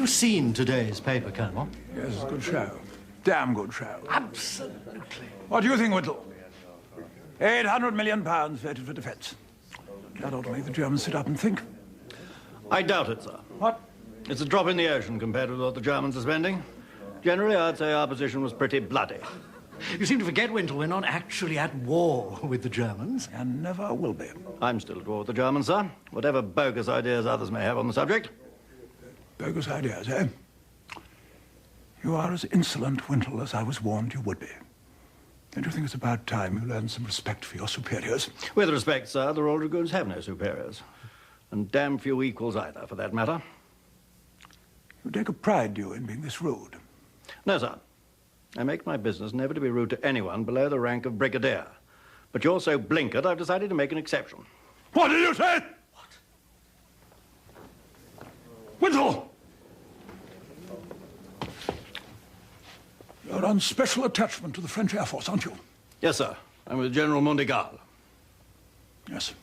you seen today's paper, Colonel? Yes, it's a good show. Damn good show. Absolutely. What do you think, Whittle? £800 million voted for defence. That ought to make the Germans sit up and think. I doubt it, sir. What? It's a drop in the ocean compared with what the Germans are spending. Generally, I'd say our position was pretty bloody. You seem to forget, Wintle, we're not actually at war with the Germans. And never will be. I'm still at war with the Germans, sir. Whatever bogus ideas others may have on the subject. Bogus ideas, eh? You are as insolent, Wintle, as I was warned you would be. Don't you think it's about time you learned some respect for your superiors? With respect, sir, the Royal Dragoons have no superiors. And damn few equals either, for that matter. You take a pride, do you, in being this rude? No, sir. I make my business never to be rude to anyone below the rank of brigadier. But you're so blinkered, I've decided to make an exception. What did you say? What? Wintle! You're on special attachment to the French Air Force, aren't you? Yes, sir. I'm with General Mondigal. Yes.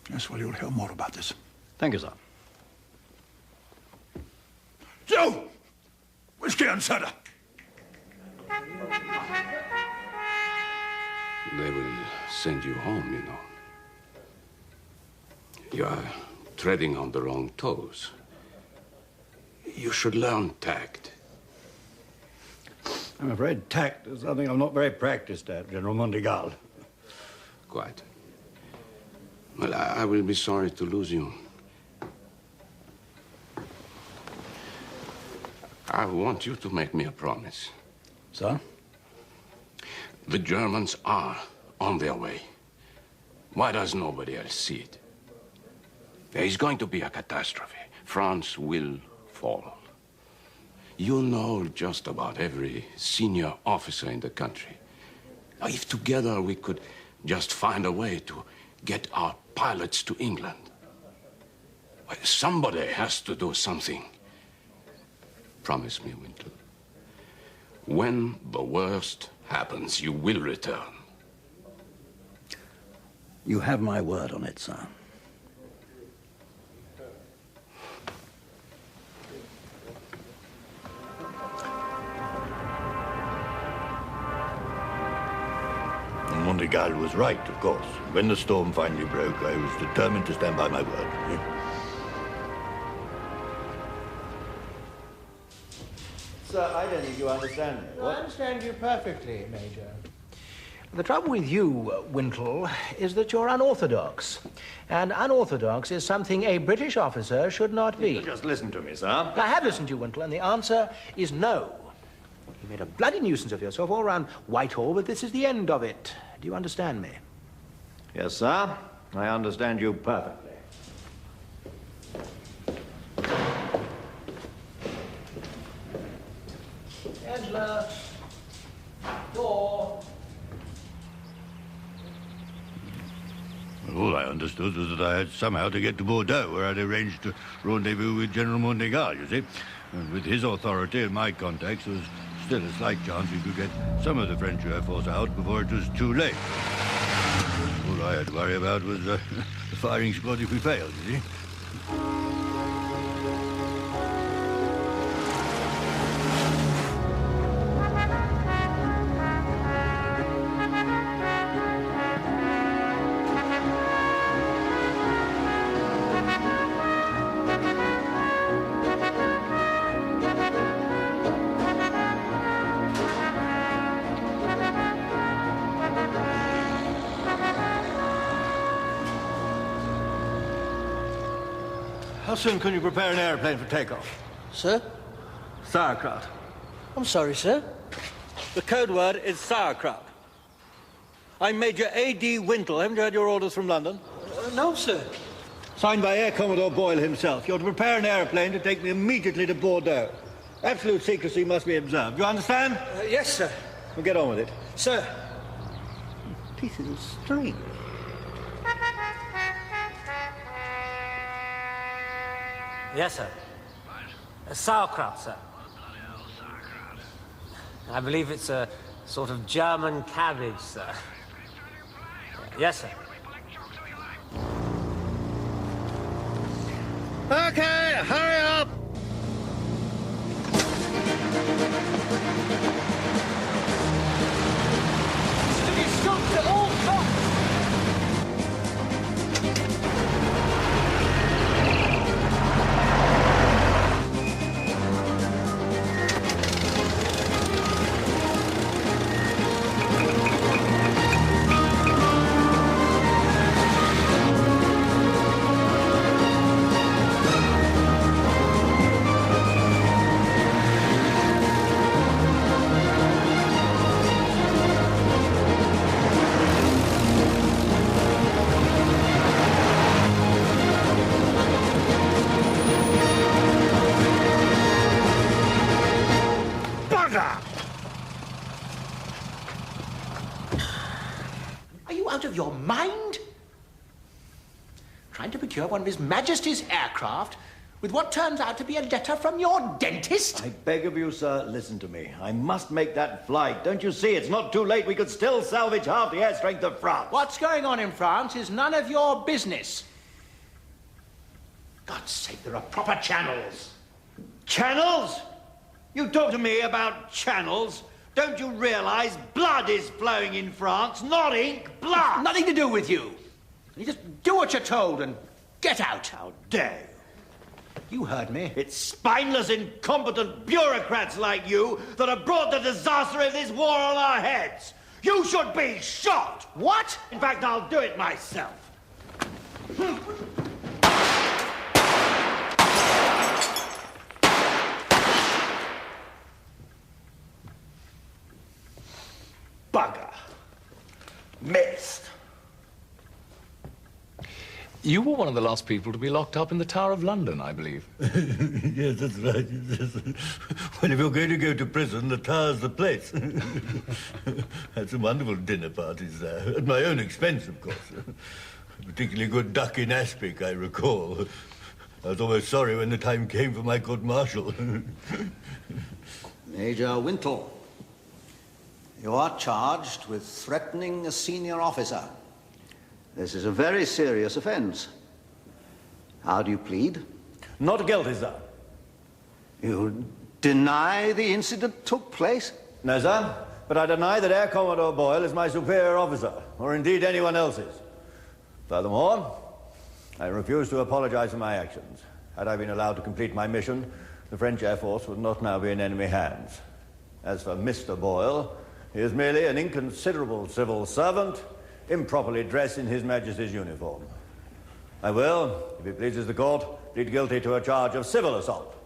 Yes, well, you'll hear more about this. Thank you, sir. Joe! Whiskey and soda. They will send you home, you know. You are treading on the wrong toes. You should learn tact. I'm afraid tact is something I'm not very practiced at, General Mondigal. Quite. Well, I will be sorry to lose you. I want you to make me a promise. Sir? The Germans are on their way. Why does nobody else see it? There is going to be a catastrophe. France will fall. You know just about every senior officer in the country. Now, if together we could just find a way to get our pilots to England. Well, somebody has to do something. Promise me, Wintle. When the worst happens, you will return. You have my word on it, sir. Mondigal was right, of course. When the storm finally broke, I was determined to stand by my word. Sir, I don't think you understand me. I understand you perfectly, Major. The trouble with you, Wintle, is that you're unorthodox. And unorthodox is something a British officer should not be. Just listen to me, sir. I have listened to you, Wintle, and the answer is no. You made a bloody nuisance of yourself all around Whitehall, but this is the end of it. Do you understand me? Yes, sir. I understand you perfectly. Angela, door. All I understood was that I had somehow to get to Bordeaux, where I'd arranged to rendezvous with General Mondigal, you see. And with his authority and my contacts, there was still a slight chance we could get some of the French Air Force out before it was too late. All I had to worry about was the firing squad if we failed, you see. How soon can you prepare an airplane for takeoff? Sir? Sauerkraut. I'm sorry, sir. The code word is sauerkraut. I'm Major A.D. Wintle. Haven't you had your orders from London? No, sir. Signed by Air Commodore Boyle himself. You're to prepare an airplane to take me immediately to Bordeaux. Absolute secrecy must be observed. You understand? Yes, sir. Well, get on with it. Sir. Teeth is strange. Yes, sir. Sauerkraut, sir. I believe it's a sort of German cabbage, sir. Yes, sir. Okay, hurry up! trying to procure one of His Majesty's aircraft with what turns out to be a letter from your dentist? I beg of you, sir, listen to me. I must make that flight. Don't you see? It's not too late. We could still salvage half the air strength of France. What's going on in France is none of your business. God's sake, there are proper channels. Channels? You talk to me about channels? Don't you realize blood is flowing in France, not ink, blood? Nothing to do with you. You just do what you're told and get out. How dare you? You heard me. It's spineless, incompetent bureaucrats like you that have brought the disaster of this war on our heads. You should be shot. What? In fact, I'll do it myself. Bugger. Missed. You were one of the last people to be locked up in the Tower of London, I believe. Yes, that's right. Well, if you're going to go to prison, the Tower's the place. Had some wonderful dinner parties there, at my own expense, of course. A particularly good duck in aspic, I recall. I was almost sorry when the time came for my court-martial. Major Wintle, you are charged with threatening a senior officer. This is a very serious offense. How do you plead? Not guilty, sir. You deny the incident took place? No, sir. But I deny that Air Commodore Boyle is my superior officer, or indeed anyone else's. Furthermore, I refuse to apologize for my actions. Had I been allowed to complete my mission, the French Air Force would not now be in enemy hands. As for Mr. Boyle, he is merely an inconsiderable civil servant, improperly dressed in His Majesty's uniform. I will, if it pleases the court, plead guilty to a charge of civil assault.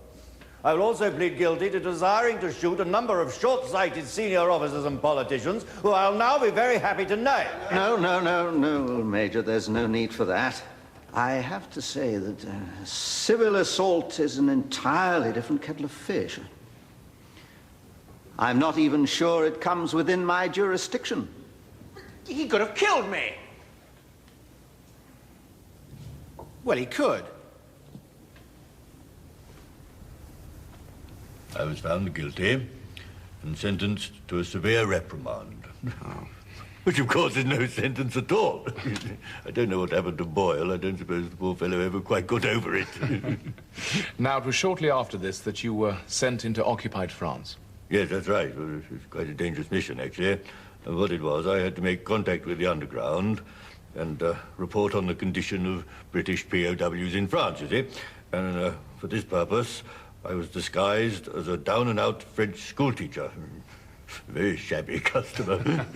I will also plead guilty to desiring to shoot a number of short-sighted senior officers and politicians who I'll now be very happy to name. No, Major, there's no need for that. I have to say that civil assault is an entirely different kettle of fish. I'm not even sure it comes within my jurisdiction. He could have killed me. Well, he could. I was found guilty and sentenced to a severe reprimand. Which, of course, is no sentence at all. I don't know what happened to Boyle. I don't suppose the poor fellow ever quite got over it. Now, it was shortly after this that you were sent into occupied France. Yes, that's right. Well, it was quite a dangerous mission, actually. And what it was, I had to make contact with the underground and report on the condition of British POWs in France, you see. And for this purpose, I was disguised as a down-and-out French schoolteacher. Very shabby customer.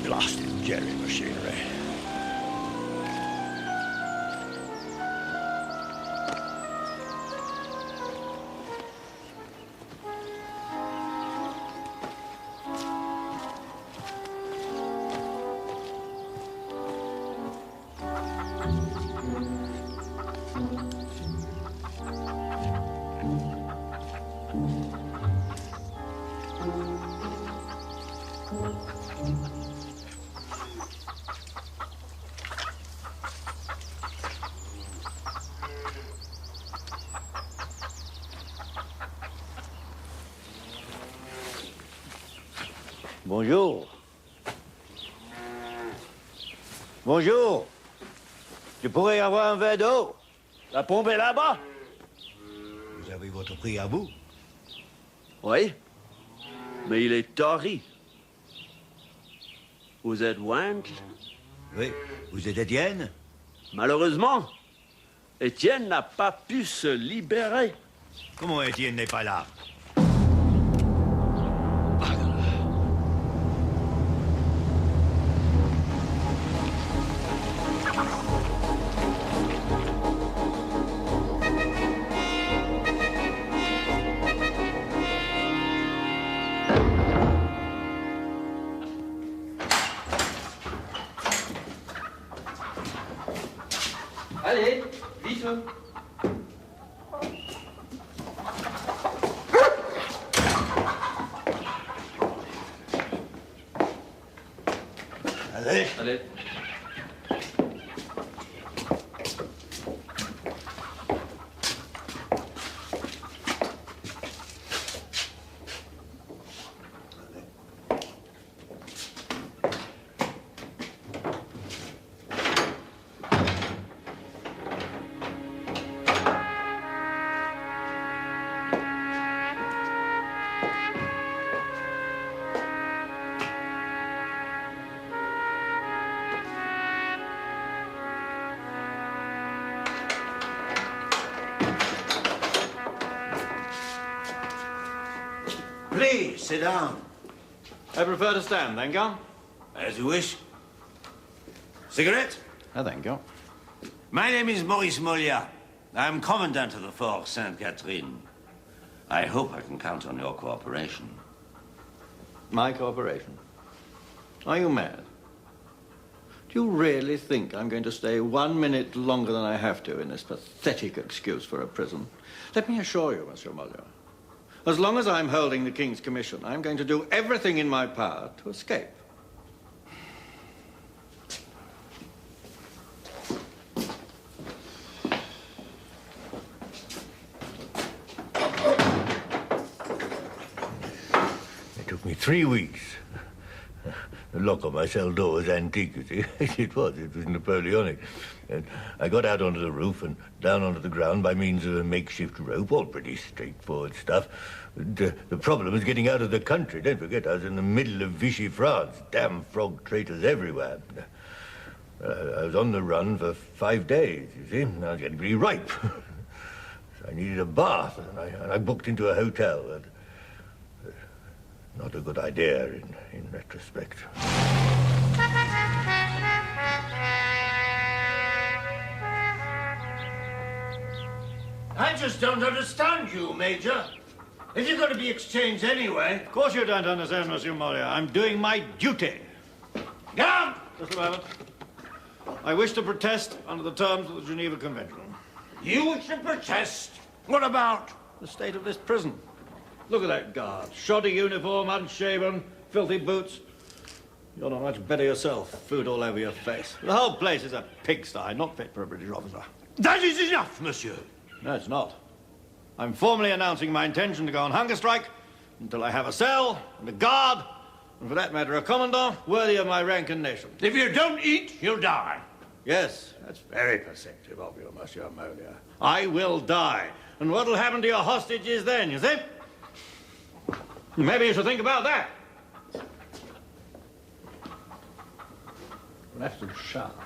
Blasted jerry machinery. Bonjour. Bonjour. Tu pourrais avoir un verre d'eau? La pompe est là-bas. Vous avez votre pris à vous. Oui, mais il est tari. Vous êtes Winkle? Oui, vous êtes Étienne? Malheureusement, Étienne n'a pas pu se libérer. Comment Étienne n'est pas là? Allez, vite. Allez. Allez. Please, sit down. I prefer to stand, thank you. As you wish. Cigarette? Thank you. My name is Maurice Molière. I'm Commandant of the Fort Sainte-Catherine. I hope I can count on your cooperation. My cooperation? Are you mad? Do you really think I'm going to stay 1 minute longer than I have to in this pathetic excuse for a prison? Let me assure you, Monsieur Molière, as long as I'm holding the King's commission, I'm going to do everything in my power to escape. It took me 3 weeks. The lock on my cell door was antique, you see. It was Napoleonic. And I got out onto the roof and down onto the ground by means of a makeshift rope, all pretty straightforward stuff. But, the problem was getting out of the country. Don't forget, I was in the middle of Vichy France. Damn frog traitors everywhere. I was on the run for 5 days, you see. And I was getting pretty ripe. So I needed a bath, and I booked into a hotel. Not a good idea in retrospect. I just don't understand you, Major. If you're going to be exchanged anyway... Of course you don't understand, Monsieur Molière. I'm doing my duty. Down! Just a moment. I wish to protest under the terms of the Geneva Convention. You wish to protest? What about? The state of this prison. Look at that guard. Shoddy uniform, unshaven, filthy boots. You're not much better yourself. Food all over your face. The whole place is a pigsty, not fit for a British officer. That is enough, monsieur. No, it's not. I'm formally announcing my intention to go on hunger strike until I have a cell and a guard, and for that matter, a commandant worthy of my rank and nation. If you don't eat, you'll die. Yes, that's very perceptive of you, Monsieur Molière. I will die. And what'll happen to your hostages then, you see? Maybe you should think about that. Left and sharp.